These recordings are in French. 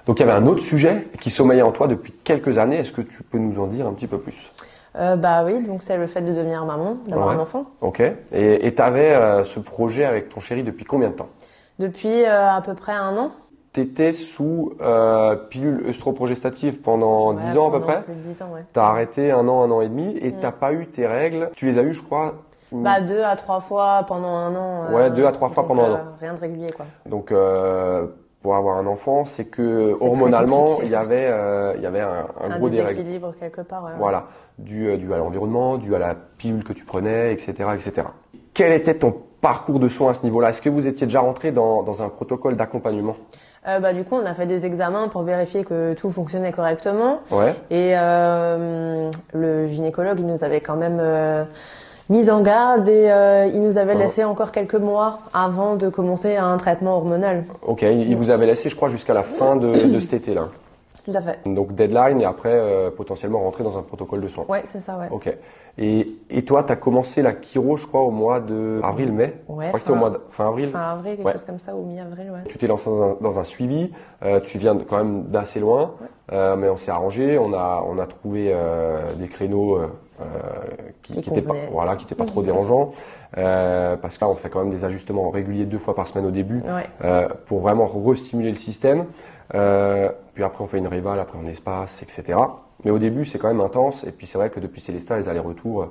Donc il y avait un autre sujet qui sommeillait en toi depuis quelques années. Est-ce que tu peux nous en dire un petit peu plus? Bah oui, donc c'est le fait de devenir maman, d'avoir un enfant. Ok. Et tu avais ce projet avec ton chéri depuis combien de temps? Depuis à peu près 1 an. Tu étais sous pilule œstroprogestative pendant 10 ans à peu pendant près. Plus de 10 ans, ouais. Tu as arrêté 1 an et demi et t'as pas eu tes règles. Tu les as eues, je crois. Bah 2 à 3 fois pendant 1 an. Ouais, 2 à 3 fois pendant 1 an. Rien de régulier, quoi. Donc pour avoir un enfant, c'est que hormonalement, il y avait un gros déséquilibre quelque part. Voilà, dû à l'environnement, dû à la pilule que tu prenais, etc., etc. Quel était ton parcours de soins à ce niveau-là? Est-ce que vous étiez déjà rentré dans un protocole d'accompagnement? Bah du coup, on a fait des examens pour vérifier que tout fonctionnait correctement. Ouais. Et le gynécologue, il nous avait quand même mis en garde et il nous avait laissé encore quelques mois avant de commencer un traitement hormonal. Ok, il vous avait laissé, je crois, jusqu'à la fin de cet été-là. Tout à fait. Donc deadline et après potentiellement rentrer dans un protocole de soins. Ouais, c'est ça, ouais. Ok. Et toi, tu as commencé la chiro, je crois, au mois de avril-mai. Ouais. Je crois que c'était au mois de fin avril. Fin avril, quelque chose comme ça, ou mi-avril, ouais. Tu t'es lancé dans un suivi. Tu viens quand même d'assez loin, mais on s'est arrangé. On a trouvé des créneaux qui étaient pas trop dérangeants. Parce que là, on fait quand même des ajustements réguliers 2 fois par semaine au début, pour vraiment restimuler le système. Puis après, on fait une réval, après on espace, etc. Mais au début, c'est quand même intense. Et puis c'est vrai que depuis Célestat, les allers-retours,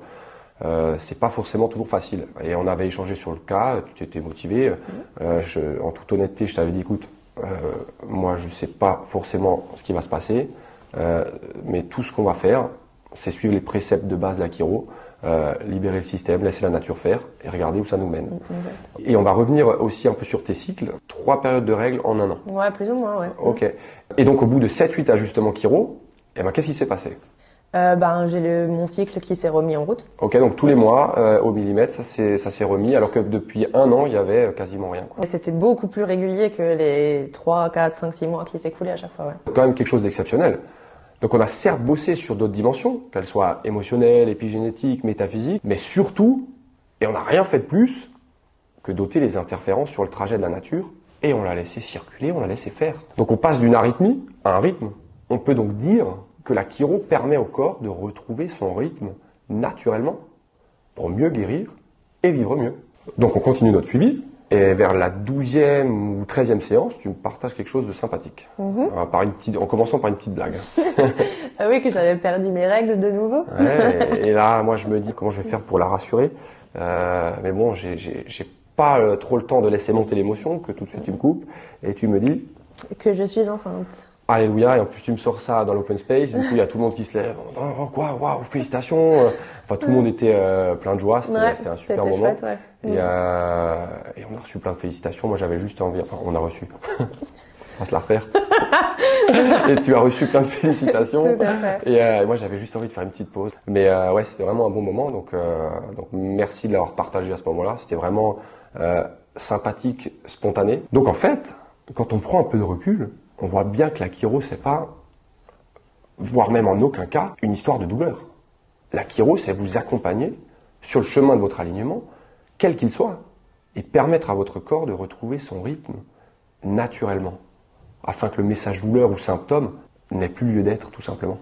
c'est pas forcément toujours facile. Et on avait échangé sur le cas. Tu étais motivé. En toute honnêteté, je t'avais dit, écoute, moi, je sais pas forcément ce qui va se passer, mais tout ce qu'on va faire, c'est suivre les préceptes de base de la chiro. Libérer le système, laisser la nature faire et regarder où ça nous mène. Exact. Et on va revenir aussi un peu sur tes cycles. 3 périodes de règles en 1 an. Ouais, plus ou moins, ouais. Ok. Et donc au bout de 7-8 ajustements chiro, qu'est-ce qui s'est passé? J'ai mon cycle qui s'est remis en route. Ok, donc tous les mois, au millimètre, ça s'est remis, alors que depuis 1 an, il y avait quasiment rien, quoi. C'était beaucoup plus régulier que les 3, 4, 5, 6 mois qui s'écoulaient à chaque fois, ouais. Quand même quelque chose d'exceptionnel. Donc on a certes bossé sur d'autres dimensions, qu'elles soient émotionnelles, épigénétiques, métaphysiques, mais surtout, et on n'a rien fait de plus que d'ôter les interférences sur le trajet de la nature, et on l'a laissé circuler, on l'a laissé faire. Donc on passe d'une arythmie à un rythme. On peut donc dire que la chiro permet au corps de retrouver son rythme naturellement pour mieux guérir et vivre mieux. Donc on continue notre suivi. Et vers la 12e ou 13e séance, tu me partages quelque chose de sympathique. En commençant par une petite blague. Ah oui, que j'avais perdu mes règles de nouveau. Ouais, et là, moi, je me dis comment je vais faire pour la rassurer. Mais bon, j'ai pas trop le temps de laisser monter l'émotion, que tout de suite tu me coupes. Et tu me dis... Que je suis enceinte. Alléluia, et en plus tu me sors ça dans l'open space, du coup il y a tout le monde qui se lève, oh quoi, waouh, félicitations, enfin tout le monde était plein de joie, c'était un super moment. Chouette, ouais. Et on a reçu plein de félicitations, moi j'avais juste envie, enfin on a reçu, on va se la refaire. Et tu as reçu plein de félicitations. Tout à fait. Et moi j'avais juste envie de faire une petite pause. Mais ouais, c'était vraiment un bon moment, donc merci de l'avoir partagé à ce moment-là, c'était vraiment sympathique, spontané. Donc en fait, quand on prend un peu de recul, on voit bien que la chiro, c'est pas, voire même en aucun cas, une histoire de douleur. La chiro, c'est vous accompagner sur le chemin de votre alignement, quel qu'il soit, et permettre à votre corps de retrouver son rythme naturellement, afin que le message douleur ou symptôme n'ait plus lieu d'être, tout simplement.